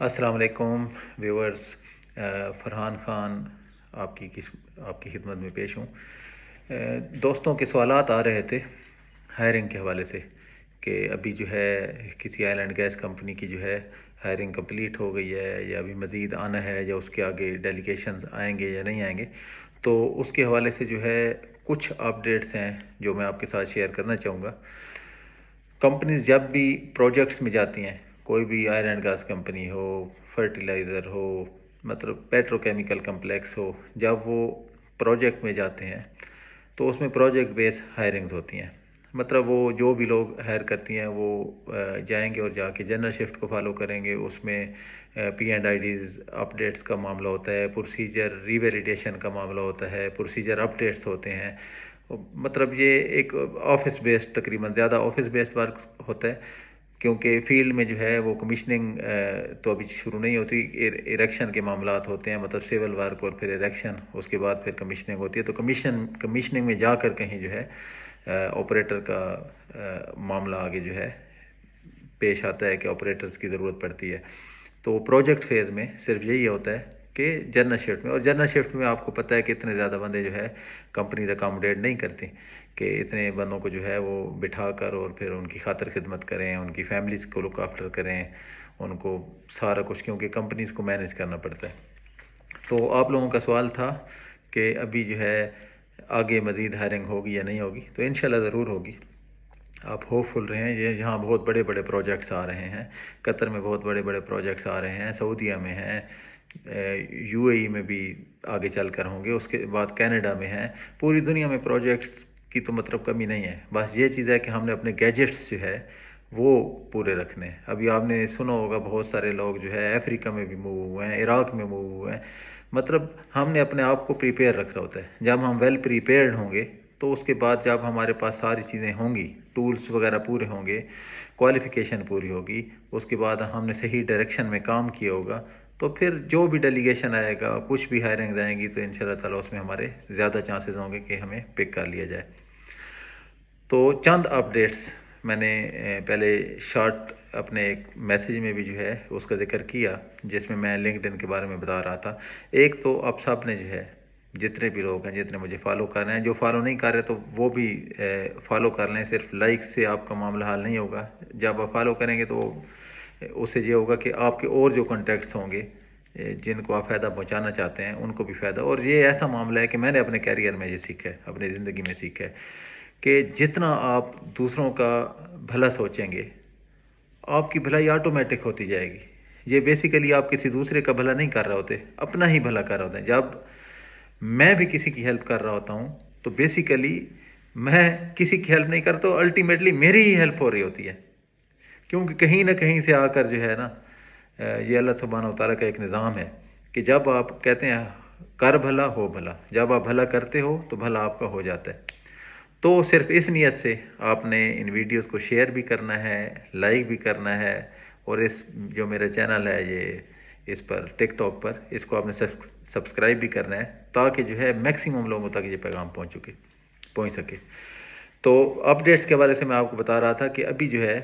السلام علیکم ویورز، فرحان خان آپ کی خدمت میں پیش ہوں۔ دوستوں کے سوالات آ رہے تھے ہائرنگ کے حوالے سے کہ ابھی جو ہے کسی آئل اینڈ گیس کمپنی کی جو ہے ہائرنگ کمپلیٹ ہو گئی ہے یا ابھی مزید آنا ہے، یا اس کے آگے ڈیلیگیشنز آئیں گے یا نہیں آئیں گے۔ تو اس کے حوالے سے جو ہے کچھ اپڈیٹس ہیں جو میں آپ کے ساتھ شیئر کرنا چاہوں گا۔ کمپنیز جب بھی پروجیکٹس میں جاتی ہیں، کوئی بھی آئل اینڈ گیس کمپنی ہو، فرٹیلائزر ہو، مطلب پیٹرو کیمیکل کمپلیکس ہو، جب وہ پروجیکٹ میں جاتے ہیں تو اس میں پروجیکٹ بیس ہائرنگز ہوتی ہیں۔ مطلب وہ جو بھی لوگ ہائر کرتی ہیں وہ جائیں گے اور جا کے جنرل شفٹ کو فالو کریں گے۔ اس میں پی اینڈ آئی ڈیز اپڈیٹس کا معاملہ ہوتا ہے، پروسیجر ریویلیڈیشن کا معاملہ ہوتا ہے، پروسیجر اپڈیٹس ہوتے ہیں۔ مطلب یہ ایک آفس بیسڈ، تقریباً زیادہ آفس بیسڈ ورک ہوتا ہے، کیونکہ فیلڈ میں جو ہے وہ کمیشننگ تو ابھی شروع نہیں ہوتی۔ اریکشن کے معاملات ہوتے ہیں، مطلب سول ورک اور پھر اریکشن، اس کے بعد پھر کمیشننگ ہوتی ہے۔ تو کمیشننگ میں جا کر کہیں جو ہے آپریٹر کا معاملہ آگے جو ہے پیش آتا ہے کہ آپریٹرز کی ضرورت پڑتی ہے۔ تو پروجیکٹ فیز میں صرف یہی ہوتا ہے کہ جنرل شفٹ میں، اور جنرل شفٹ میں آپ کو پتہ ہے کہ اتنے زیادہ بندے جو ہے کمپنیز اکاموڈیٹ نہیں کرتی کہ اتنے بندوں کو جو ہے وہ بٹھا کر اور پھر ان کی خاطر خدمت کریں، ان کی فیملیز کو لک آفٹر کریں، ان کو سارا کچھ، کیونکہ کمپنیز کو مینیج کرنا پڑتا ہے۔ تو آپ لوگوں کا سوال تھا کہ ابھی جو ہے آگے مزید ہائرنگ ہوگی یا نہیں ہوگی، تو انشاءاللہ ضرور ہوگی۔ آپ ہوپ فل رہیں، یہ یہاں بہت بڑے بڑے پروجیکٹس آ رہے ہیں، قطر میں بہت بڑے بڑے پروجیکٹس آ رہے ہیں، سعودیہ میں ہیں، یو اے ای میں بھی آگے چل کر ہوں گے، اس کے بعد کینیڈا میں ہیں۔ پوری دنیا میں پروجیکٹس کی تو مطلب کمی نہیں ہے، بس یہ چیز ہے کہ ہم نے اپنے گیجٹس جو ہے وہ پورے رکھنے ہیں۔ ابھی آپ نے سنا ہوگا بہت سارے لوگ جو ہے افریقہ میں بھی موو ہوئے ہیں، عراق میں موو ہوئے ہیں۔ مطلب ہم نے اپنے آپ کو پریپیئر رکھنا ہوتا ہے۔ جب ہم ویل پریپیئرڈ ہوں گے تو اس کے بعد جب ہمارے پاس ساری چیزیں ہوں گی، ٹولز وغیرہ پورے ہوں گے، کوالیفیکیشن پوری ہوگی، اس کے بعد ہم نے صحیح ڈائریکشن میں کام کیا ہوگا، تو پھر جو بھی ڈیلیگیشن آئے گا، کچھ بھی ہائرنگ آئیں گی، تو انشاءاللہ تعالیٰ اس میں ہمارے زیادہ چانسز ہوں گے کہ ہمیں پک کر لیا جائے۔ تو چند اپڈیٹس میں نے پہلے شارٹ اپنے ایک میسیج میں بھی جو ہے اس کا ذکر کیا، جس میں میں لنکڈ ان کے بارے میں بتا رہا تھا۔ ایک تو آپ سب نے جو ہے، جتنے بھی لوگ ہیں، جتنے مجھے فالو کر رہے ہیں، جو فالو نہیں کر رہے تو وہ بھی فالو کر لیں۔ صرف لائک سے آپ کا معاملہ حل نہیں ہوگا، جب آپ فالو کریں گے تو اس سے یہ ہوگا کہ آپ کے اور جو کانٹیکٹس ہوں گے جن کو آپ فائدہ پہنچانا چاہتے ہیں ان کو بھی فائدہ۔ اور یہ ایسا معاملہ ہے کہ میں نے اپنے کیریئر میں یہ سیکھا ہے، اپنی زندگی میں سیکھا ہے کہ جتنا آپ دوسروں کا بھلا سوچیں گے، آپ کی بھلائی آٹومیٹک ہوتی جائے گی۔ یہ بیسیکلی آپ کسی دوسرے کا بھلا نہیں کر رہے ہوتے، اپنا ہی بھلا کر رہے ہوتے ہیں۔ جب میں بھی کسی کی ہیلپ کر رہا ہوتا ہوں تو بیسیکلی میں کسی کی ہیلپ نہیں کرتا، تو الٹیمیٹلی میری ہی ہیلپ ہو رہی ہوتی ہے، کیونکہ کہیں نہ کہیں سے آ کر جو ہے نا، یہ اللہ سبحانہ و تعالیٰ کا ایک نظام ہے کہ جب آپ کہتے ہیں کر بھلا ہو بھلا، جب آپ بھلا کرتے ہو تو بھلا آپ کا ہو جاتا ہے۔ تو صرف اس نیت سے آپ نے ان ویڈیوز کو شیئر بھی کرنا ہے، لائک بھی کرنا ہے، اور اس جو میرا چینل ہے یہ اس پر ٹک ٹاک پر، اس کو آپ نے سبسکرائب بھی کرنا ہے، تاکہ جو ہے میکسیمم لوگوں تک یہ پیغام پہنچ سکے۔ تو اپڈیٹس کے حوالے سے میں آپ کو بتا رہا تھا کہ ابھی جو ہے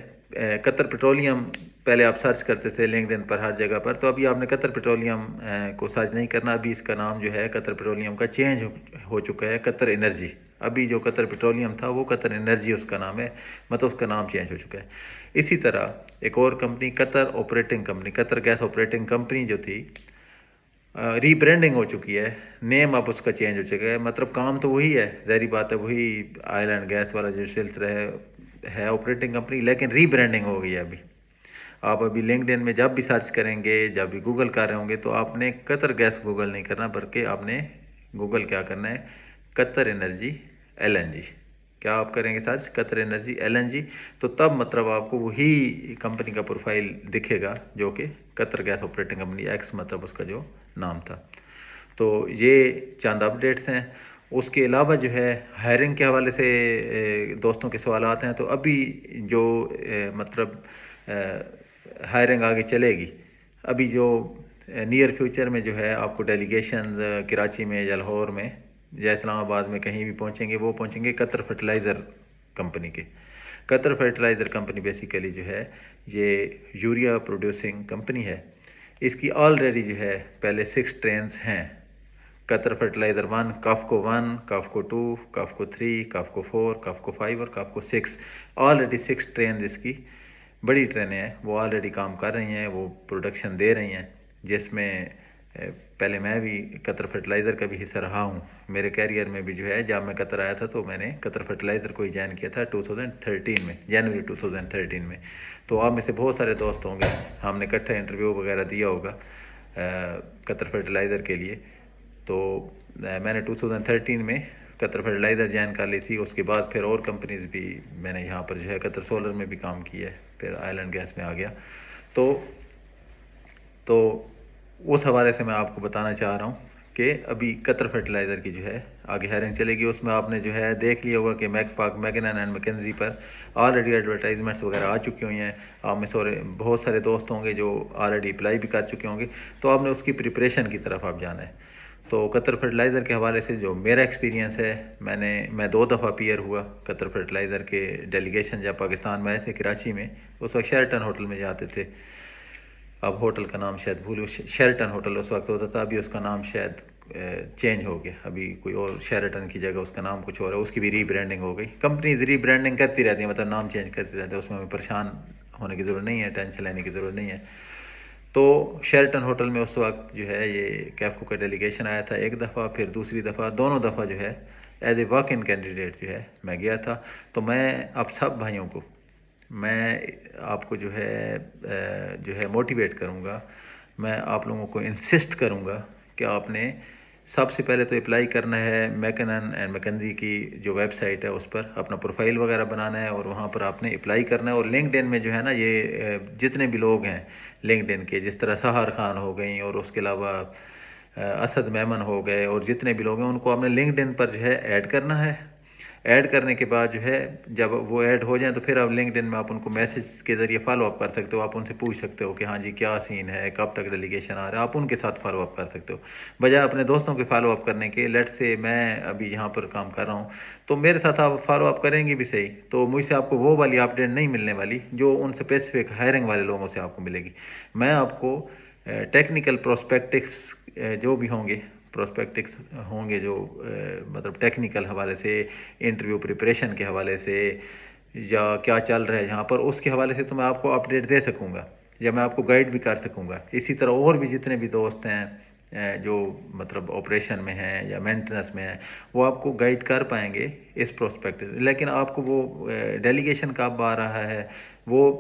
قطر پیٹرولیم، پہلے آپ سرچ کرتے تھے لنکڈ ان پر ہر جگہ پر، تو ابھی آپ نے قطر پیٹرولیم کو سرچ نہیں کرنا، ابھی اس کا نام جو ہے قطر پیٹرولیم کا چینج ہو چکا ہے، قطر انرجی۔ ابھی جو قطر پیٹرولیم تھا وہ قطر انرجی اس کا نام ہے، مطلب اس کا نام چینج ہو چکا ہے۔ اسی طرح ایک اور کمپنی قطر آپریٹنگ کمپنی، قطر گیس آپریٹنگ کمپنی جو تھی، ری برانڈنگ ہو چکی ہے، نیم اب اس کا چینج ہو چکا ہے۔ مطلب کام تو وہی ہے، ظاہری بات ہے، وہی آئل اینڈ گیس والا جو سلسلہ ہے آپریٹنگ کمپنی، لیکن ری برانڈنگ ہو گئی ہے ابھی۔ آپ ابھی لنکڈ ان میں جب بھی سرچ کریں گے، جب بھی گوگل کر رہے ہوں گے، تو آپ نے قطر گیس گوگل نہیں کرنا، بلکہ آپ نے گوگل کیا کرنا ہے، قطر انرجی ایل این جی۔ کیا آپ کریں گے سرچ قطر انرجی ایل این جی، تو تب مطلب آپ کو وہی کمپنی کا پروفائل دکھے گا جو کہ قطر گیس آپریٹنگ کمپنی ایکس، مطلب اس کا جو نام تھا۔ تو یہ چند اپڈیٹس ہیں۔ اس کے علاوہ جو ہے ہائرنگ کے حوالے سے دوستوں کے سوالات ہیں، تو ابھی جو مطلب ہائرنگ آگے چلے گی، ابھی جو نیئر فیوچر میں جو ہے آپ کو ڈیلیگیشنز کراچی میں یا لاہور میں یا اسلام آباد میں کہیں بھی پہنچیں گے، وہ پہنچیں گے قطر فرٹیلائزر کمپنی کے۔ قطر فرٹیلائزر کمپنی بیسیکلی جو ہے یہ یوریا پروڈیوسنگ کمپنی ہے۔ اس کی آلریڈی جو ہے پہلے 6 ٹرینز ہیں، قطر فرٹیلائزر 1، کافکو 1، کافکو 2، کافکو 3، کافکو 4، کافکو 5 اور کافکو 6، آلریڈی 6 ٹرینز اس کی بڑی ٹرینیں ہیں، وہ آلریڈی کام کر رہی ہیں، وہ پروڈکشن دے رہی ہیں، جس میں پہلے میں بھی قطر فرٹیلائزر کا بھی حصہ رہا ہوں۔ میرے کیریئر میں بھی جو ہے، جب میں قطر آیا تھا تو میں نے قطر فرٹیلائزر کو ہی جوائن کیا تھا 2013 میں، جنوری 2013 میں۔ تو آپ میں سے بہت سارے دوست ہوں گے، ہم نے اکٹھا انٹرویو وغیرہ دیا ہوگا قطر فرٹیلائزر کے لیے۔ تو میں نے 2013 میں قطر فرٹیلائزر جوائن کر لی تھی، اس کے بعد پھر اور کمپنیز بھی میں نے یہاں پر جو ہے قطر سولر میں بھی کام کیا ہے، پھر آئل اینڈ گیس میں آ گیا۔ تو اس حوالے سے میں آپ کو بتانا چاہ رہا ہوں کہ ابھی قطر فرٹیلائزر کی جو ہے آگے ہائرنگ چلے گی۔ اس میں آپ نے جو ہے دیکھ لیا ہوگا کہ میک پاک، میگنن اینڈ میکنزی پر آلریڈی ایڈورٹائزمنٹس وغیرہ آ چکی ہوئی ہیں۔ آپ میں بہت سارے دوست ہوں گے جو آلریڈی اپلائی بھی کر چکے ہوں گے، تو آپ نے اس کی پریپریشن کی طرف آپ جانا ہے۔ تو قطر فرٹیلائزر کے حوالے سے جو میرا ایکسپیرینس ہے، میں 2 دفعہ پیئر ہوا قطر فرٹیلائزر کے ڈیلیگیشن، جب پاکستان میں آئے تھے کراچی میں، اس وقت شیرٹن ہوٹل میں جاتے تھے۔ اب ہوٹل کا نام شاید بھولو، شیرٹن ہوٹل اس وقت ہوتا تھا، ابھی اس کا نام شاید چینج ہو گیا، ابھی کوئی اور شیرٹن کی جگہ اس کا نام کچھ اور ہے، اس کی بھی ری برانڈنگ ہو گئی۔ کمپنیز ری برانڈنگ کرتی رہتی ہیں، مطلب نام چینج کرتی رہتی ہیں، اس میں ہمیں پریشان ہونے کی ضرورت نہیں ہے، ٹینشن لینے کی ضرورت نہیں ہے۔ تو شیرٹن ہوٹل میں اس وقت جو ہے یہ کیفکو کا ڈیلیگیشن آیا تھا ایک دفعہ، پھر دوسری دفعہ، دونوں دفعہ جو ہے as a walk in candidate جو ہے میں گیا تھا۔ تو میں آپ سب بھائیوں کو، میں آپ کو جو ہے موٹیویٹ کروں گا، میں آپ لوگوں کو انسسٹ کروں گا کہ آپ نے سب سے پہلے تو اپلائی کرنا ہے میکنن اینڈ میکنزی کی جو ویب سائٹ ہے، اس پر اپنا پروفائل وغیرہ بنانا ہے، اور وہاں پر آپ نے اپلائی کرنا ہے۔ اور لنکڈ ان میں جو ہے نا، یہ جتنے بھی لوگ ہیں لنکڈ ان کے، جس طرح سہار خان ہو گئیں، اور اس کے علاوہ اسد میمن ہو گئے، اور جتنے بھی لوگ ہیں ان کو آپ نے لنکڈ ان پر جو ہے ایڈ کرنا ہے۔ ایڈ کرنے کے بعد جو ہے جب وہ ایڈ ہو جائیں تو پھر آپ لنکڈ ان میں آپ ان کو میسج کے ذریعے فالو اپ کر سکتے ہو، آپ ان سے پوچھ سکتے ہو کہ ہاں جی کیا سین ہے، کب تک ڈیلیگیشن آ رہا ہے، آپ ان کے ساتھ فالو اپ کر سکتے ہو، بجائے اپنے دوستوں کے فالو اپ کرنے کے۔ لیٹ سے میں ابھی یہاں پر کام کر رہا ہوں، تو میرے ساتھ آپ فالو اپ کریں گے بھی صحیح، تو مجھ سے آپ کو وہ والی اپڈیٹ نہیں ملنے والی جو ان اسپیسیفک ہائرنگ والے لوگوں سے آپ کو ملے گی۔ میں آپ کو ٹیکنیکل پروسپیکٹکس جو بھی ہوں گے، پروسپیکٹکس ہوں گے جو مطلب ٹیکنیکل حوالے سے، انٹرویو پریپریشن کے حوالے سے، یا کیا چل رہا ہے یہاں پر، اس کے حوالے سے تو میں آپ کو اپڈیٹ دے سکوں گا، یا میں آپ کو گائیڈ بھی کر سکوں گا۔ اسی طرح اور بھی جتنے بھی دوست ہیں جو مطلب آپریشن میں ہیں یا مینٹننس میں ہیں، وہ آپ کو گائیڈ کر پائیں گے اس پروسپیکٹ۔ لیکن آپ کو وہ ڈیلیگیشن کب آ رہا ہے، وہ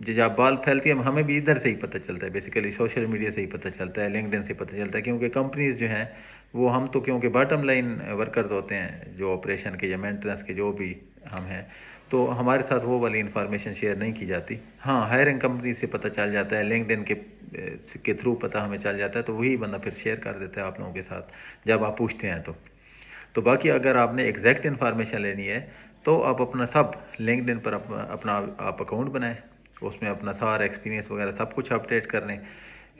جب بال پھیلتی ہے، ہمیں بھی ادھر سے ہی پتہ چلتا ہے، بیسیکلی سوشل میڈیا سے ہی پتہ چلتا ہے، لنکڈ ان سے پتہ چلتا ہے، کیونکہ کمپنیز جو ہیں وہ، ہم تو کیونکہ باٹم لائن ورکرز ہوتے ہیں جو آپریشن کے یا مینٹننس کے جو بھی ہم ہیں، تو ہمارے ساتھ وہ والی انفارمیشن شیئر نہیں کی جاتی۔ ہاں، ہائرنگ کمپنی سے پتہ چل جاتا ہے، لنکڈ ان کے تھرو پتہ ہمیں چل جاتا ہے، تو وہی بندہ پھر شیئر کر دیتا ہے آپ لوگوں کے ساتھ جب آپ پوچھتے ہیں۔ تو باقی اگر آپ نے ایگزیکٹ انفارمیشن لینی ہے تو آپ اپنا سب لنکڈ ان پر اپنا آپ اکاؤنٹ بنائیں، اس میں اپنا سارا ایکسپیرینس وغیرہ سب کچھ اپڈیٹ کر لیں۔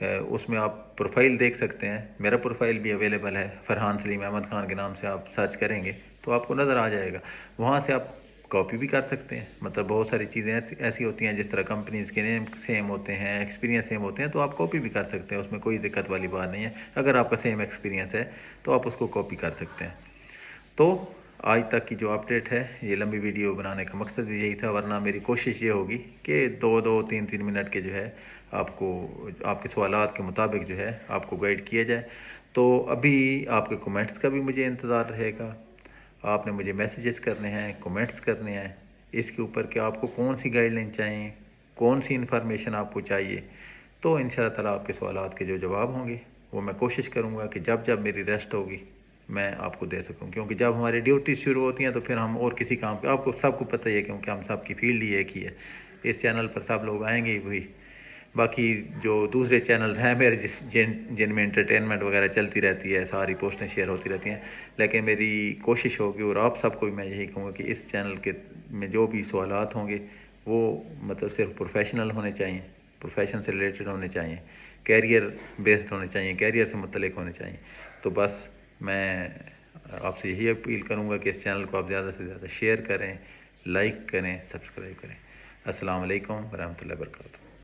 اس میں آپ پروفائل دیکھ سکتے ہیں، میرا پروفائل بھی اویلیبل ہے، فرحان سلیم احمد خان کے نام سے آپ سرچ کریں گے تو آپ کو نظر آ جائے گا۔ وہاں سے آپ کاپی بھی کر سکتے ہیں، مطلب بہت ساری چیزیں ایسی ہوتی ہیں، جس طرح کمپنیز کے نیم سیم ہوتے ہیں، ایکسپیرینس سیم ہوتے ہیں، تو آپ کاپی بھی کر سکتے ہیں، اس میں کوئی دقت والی بات نہیں ہے۔ اگر آپ کا سیم ایکسپیرینس ہے تو آپ اس کو کاپی کر سکتے ہیں۔ تو آج تک کی جو اپڈیٹ ہے، یہ لمبی ویڈیو بنانے کا مقصد بھی یہی تھا، ورنہ میری کوشش یہ ہوگی کہ 2-3 منٹ کے جو ہے آپ کو آپ کے سوالات کے مطابق جو ہے آپ کو گائیڈ کیا جائے۔ تو ابھی آپ کے کومنٹس کا بھی مجھے انتظار رہے گا، آپ نے مجھے میسیجز کرنے ہیں، کومنٹس کرنے ہیں اس کے اوپر کہ آپ کو کون سی گائیڈ لائن چاہیے، کون سی انفارمیشن آپ کو چاہیے۔ تو انشاءاللہ تعالیٰ آپ کے سوالات کے جو جواب ہوں گے وہ میں کوشش کروں گا کہ جب میری ریسٹ ہوگی میں آپ کو دے سکوں، کیونکہ جب ہماری ڈیوٹی شروع ہوتی ہیں تو پھر ہم اور کسی کام پہ، آپ کو سب کو پتہ ہی ہے، کیونکہ ہم سب کی فیلڈ ہی ایک ہی ہے، اس چینل پر سب لوگ آئیں گے ہی وہی۔ باقی جو دوسرے چینل ہیں میرے جن میں انٹرٹینمنٹ وغیرہ چلتی رہتی ہے، ساری پوسٹیں شیئر ہوتی رہتی ہیں، لیکن میری کوشش ہوگی، اور آپ سب کو میں یہی کہوں گا کہ اس چینل کے میں جو بھی سوالات ہوں گے وہ مطلب صرف پروفیشنل ہونے چاہیے، پروفیشن سے ریلیٹڈ ہونے چاہیے، کیریئر بیسڈ ہونے چاہیے، کیریئر سے متعلق ہونے چاہیے۔ تو بس میں آپ سے یہی اپیل کروں گا کہ اس چینل کو آپ زیادہ سے زیادہ شیئر کریں، لائک کریں، سبسکرائب کریں۔ السلام علیکم ورحمۃ اللہ وبرکاتہ۔